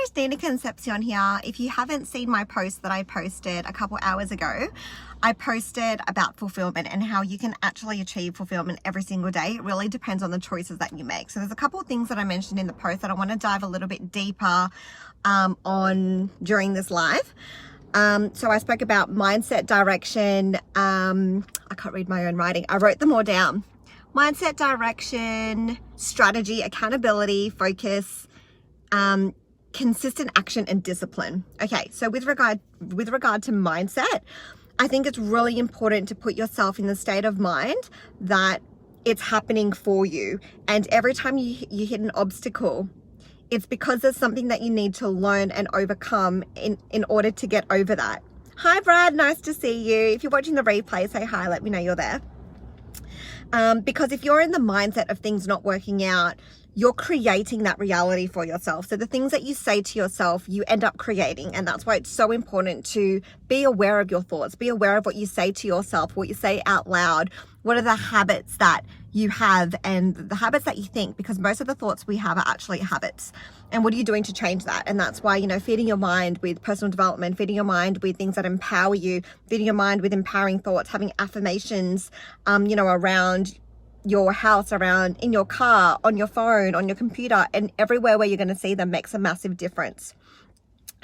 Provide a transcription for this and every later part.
Christina Concepcion here. If you haven't seen my post that I posted a couple hours ago, I posted about fulfillment and how you can actually achieve fulfillment every single day. It really depends on the choices that you make. So there's a couple of things that I mentioned in the post that I want to dive a little bit deeper on during this live. So I spoke about mindset, direction. I can't read my own writing. I wrote them all down. Mindset, direction, strategy, accountability, focus, consistent action, and discipline. Okay, so with regard to mindset, I think it's really important to put yourself in the state of mind that it's happening for you. And every time you hit an obstacle, it's because there's something that you need to learn and overcome in order to get over that. Hi, Brad. Nice to see you. If you're watching the replay, say hi. Let me know you're there. Because if you're in the mindset of things not working out, you're creating that reality for yourself. So the things that you say to yourself, you end up creating. And that's why it's so important to be aware of your thoughts, be aware of what you say to yourself, what you say out loud. What are the habits that you have and the habits that you think? Because most of the thoughts we have are actually habits. And what are you doing to change that? And that's why, feeding your mind with personal development, feeding your mind with things that empower you, feeding your mind with empowering thoughts, having affirmations, around your house, around in your car, on your phone, on your computer, and everywhere where you're going to see them makes a massive difference.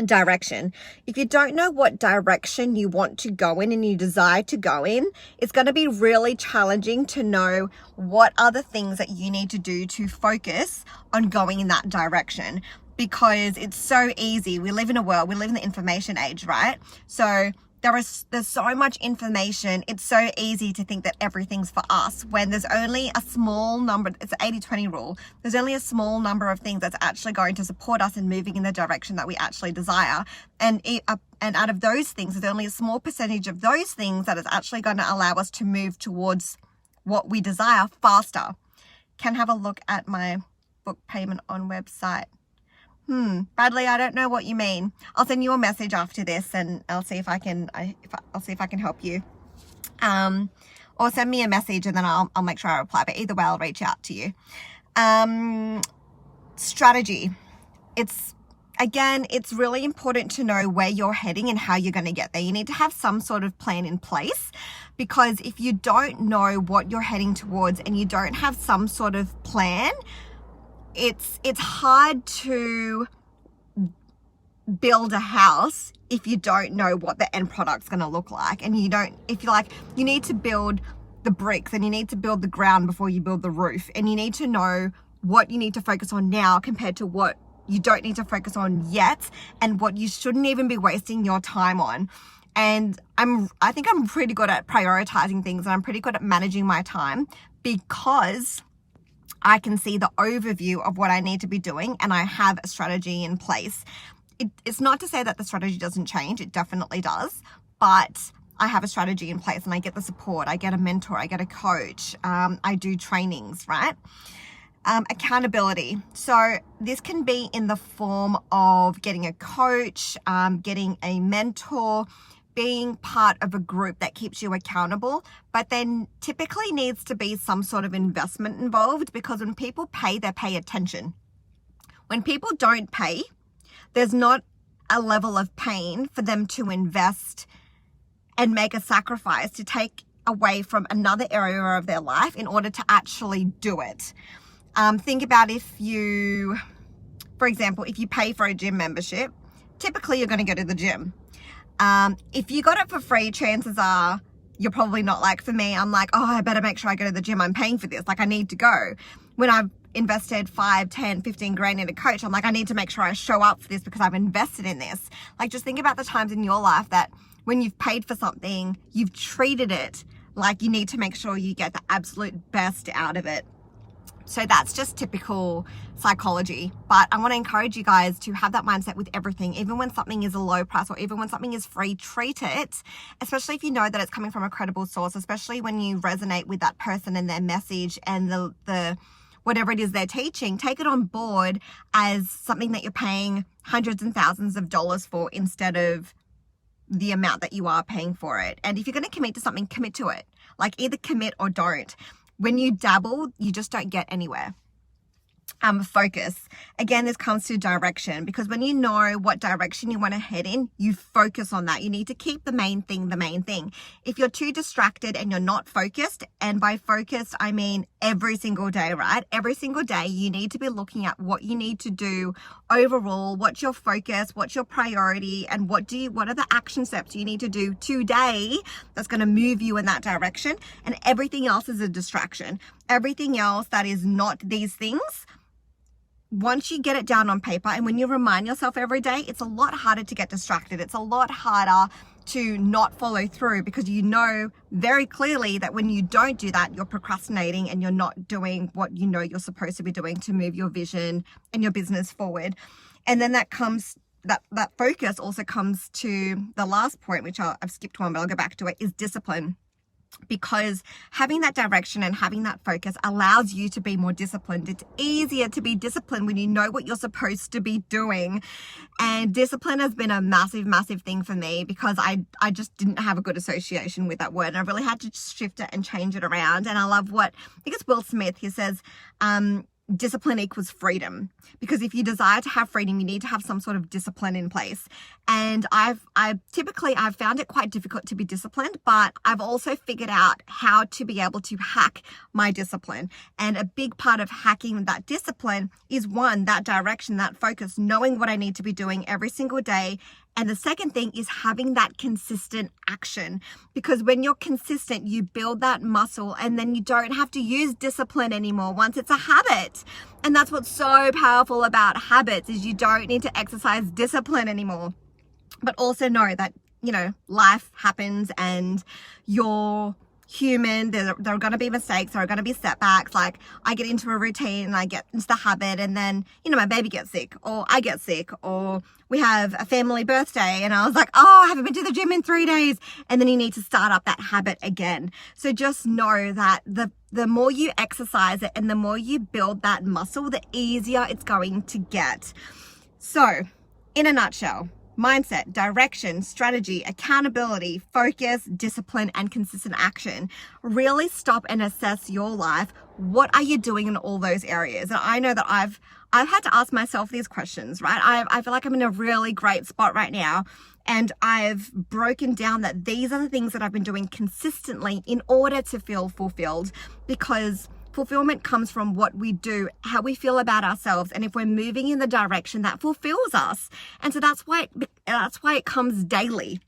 Direction. If you don't know what direction you want to go in and you desire to go in, it's going to be really challenging to know what are the things that you need to do to focus on going in that direction, because it's so easy. We live in the information age, right? So there's so much information. It's so easy to think that everything's for us when there's only a small number. It's an 80-20 rule. There's only a small number of things that's actually going to support us in moving in the direction that we actually desire. And out of those things, there's only a small percentage of those things that is actually going to allow us to move towards what we desire faster. Can have a look at my book payment on website. Bradley, I don't know what you mean. I'll send you a message after this and I'll see if I can help you. Or send me a message and then I'll make sure I reply. But either way, I'll reach out to you. Strategy. It's really important to know where you're heading and how you're going to get there. You need to have some sort of plan in place, because if you don't know what you're heading towards and you don't have some sort of plan, it's hard to build a house if you don't know what the end product's going to look like. And you need to build the bricks and you need to build the ground before you build the roof. And you need to know what you need to focus on now compared to what you don't need to focus on yet, and what you shouldn't even be wasting your time on. And I think I'm pretty good at prioritizing things, and I'm pretty good at managing my time, because I can see the overview of what I need to be doing and I have a strategy in place. It's not to say that the strategy doesn't change. It definitely does. But I have a strategy in place and I get the support. I get a mentor. I get a coach. I do trainings, right? Accountability. So this can be in the form of getting a coach, getting a mentor, being part of a group that keeps you accountable, but then typically needs to be some sort of investment involved, because when people pay, they pay attention. When people don't pay, there's not a level of pain for them to invest and make a sacrifice to take away from another area of their life in order to actually do it. Think about for example, if you pay for a gym membership, typically you're going to go to the gym. If you got it for free, chances are you're probably not like, for me, I'm like, I better make sure I go to the gym. I'm paying for this. Like, I need to go. When I've invested 5, 10, 15 grand in a coach, I'm like, I need to make sure I show up for this because I've invested in this. Like, just think about the times in your life that when you've paid for something, you've treated it like you need to make sure you get the absolute best out of it. So that's just typical psychology. But I want to encourage you guys to have that mindset with everything. Even when something is a low price or even when something is free, treat it, especially if you know that it's coming from a credible source, especially when you resonate with that person and their message and the whatever it is they're teaching. Take it on board as something that you're paying hundreds and thousands of dollars for instead of the amount that you are paying for it. And if you're going to commit to something, commit to it. Like, either commit or don't. When you dabble, you just don't get anywhere. focus. Again, this comes to direction, because when you know what direction you want to head in, you focus on that. You need to keep the main thing the main thing. If you're too distracted and you're not focused, and by focused, I mean every single day, right? Every single day, you need to be looking at what you need to do overall, what's your focus, what's your priority, and what are the action steps you need to do today that's going to move you in that direction. And everything else is a distraction. Everything else that is not these things, once you get it down on paper and when you remind yourself every day, it's a lot harder to get distracted. It's a lot harder to not follow through, because you know very clearly that when you don't do that, you're procrastinating and you're not doing what you know you're supposed to be doing to move your vision and your business forward. And then that focus also comes to the last point, which I've skipped one, but I'll go back to it, is discipline. Because having that direction and having that focus allows you to be more disciplined. It's easier to be disciplined when you know what you're supposed to be doing. And discipline has been a massive, massive thing for me, because I just didn't have a good association with that word. And I really had to shift it and change it around. And I love I think it's Will Smith, he says, discipline equals freedom. Because if you desire to have freedom, you need to have some sort of discipline in place. And I've found it quite difficult to be disciplined, but I've also figured out how to be able to hack my discipline. And a big part of hacking that discipline is, one, that direction, that focus, knowing what I need to be doing every single day. And the second thing is having that consistent action, because when you're consistent, you build that muscle, and then you don't have to use discipline anymore once it's a habit. And that's what's so powerful about habits, is you don't need to exercise discipline anymore. But also know that, life happens and you're human. There are going to be mistakes. There are going to be setbacks. Like, I get into a routine and I get into the habit, and then, my baby gets sick, or I get sick, or we have a family birthday and I was like, oh, I haven't been to the gym in 3 days. And then you need to start up that habit again. So just know that the more you exercise it and the more you build that muscle, the easier it's going to get. So in a nutshell, mindset, direction, strategy, accountability, focus, discipline, and consistent action. Really stop and assess your life. What are you doing in all those areas? And I know that I've had to ask myself these questions, right? I feel like I'm in a really great spot right now. And I've broken down that these are the things that I've been doing consistently in order to feel fulfilled, because fulfillment comes from what we do, how we feel about ourselves, and if we're moving in the direction that fulfills us. And so that's why it comes daily.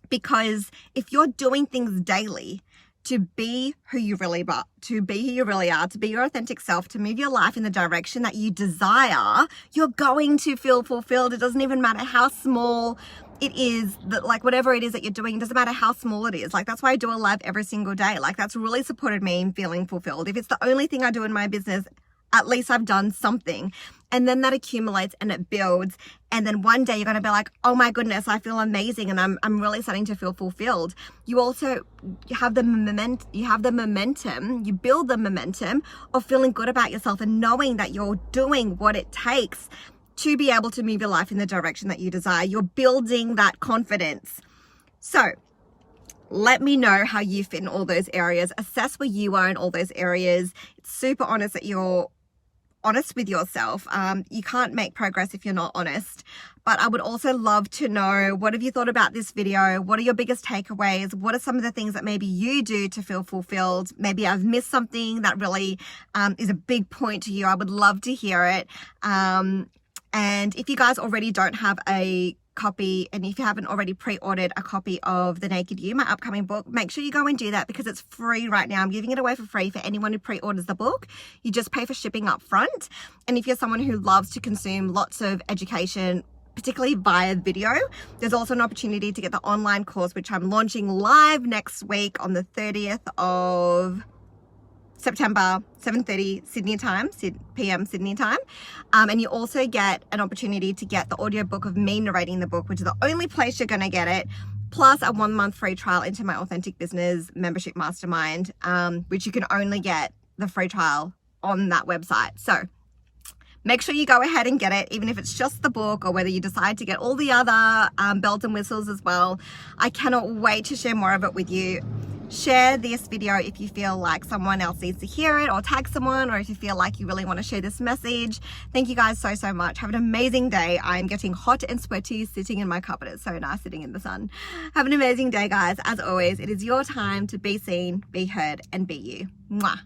Because if you're doing things daily to be who you really are, to be your authentic self, to move your life in the direction that you desire, you're going to feel fulfilled. It doesn't even matter how small it is, that, like, whatever it is that you're doing, it doesn't matter how small it is. Like, that's why I do a live every single day. Like, that's really supported me in feeling fulfilled. If it's the only thing I do in my business, at least I've done something. And then that accumulates and it builds. And then one day you're going to be like, oh my goodness, I feel amazing. And I'm really starting to feel fulfilled. You have the momentum, you build the momentum of feeling good about yourself and knowing that you're doing what it takes to be able to move your life in the direction that you desire. You're building that confidence. So let me know how you fit in all those areas. Assess where you are in all those areas. It's super honest that you're honest with yourself. You can't make progress if you're not honest. But I would also love to know, what have you thought about this video? What are your biggest takeaways? What are some of the things that maybe you do to feel fulfilled? Maybe I've missed something that really is a big point to you. I would love to hear it. And if you guys already don't have a copy, and if you haven't already pre-ordered a copy of The Naked You, my upcoming book, make sure you go and do that, because it's free right now. I'm giving it away for free for anyone who pre-orders the book. You just pay for shipping up front. And if you're someone who loves to consume lots of education, particularly via video, there's also an opportunity to get the online course, which I'm launching live next week on the 30th of September, 7:30 Sydney time, PM Sydney time. And you also get an opportunity to get the audiobook of me narrating the book, which is the only place you're going to get it, plus a 1-month free trial into my Authentic Business Membership Mastermind, which you can only get the free trial on that website. So make sure you go ahead and get it, even if it's just the book, or whether you decide to get all the other bells and whistles as well. I cannot wait to share more of it with you. Share this video if you feel like someone else needs to hear it, or tag someone, or if you feel like you really want to share this message. Thank you guys so much. Have an amazing day. I'm getting hot and sweaty sitting in my carpet. It's so nice sitting in the sun. Have an amazing day, guys. As always, it is your time to be seen, be heard, and be you. Mwah.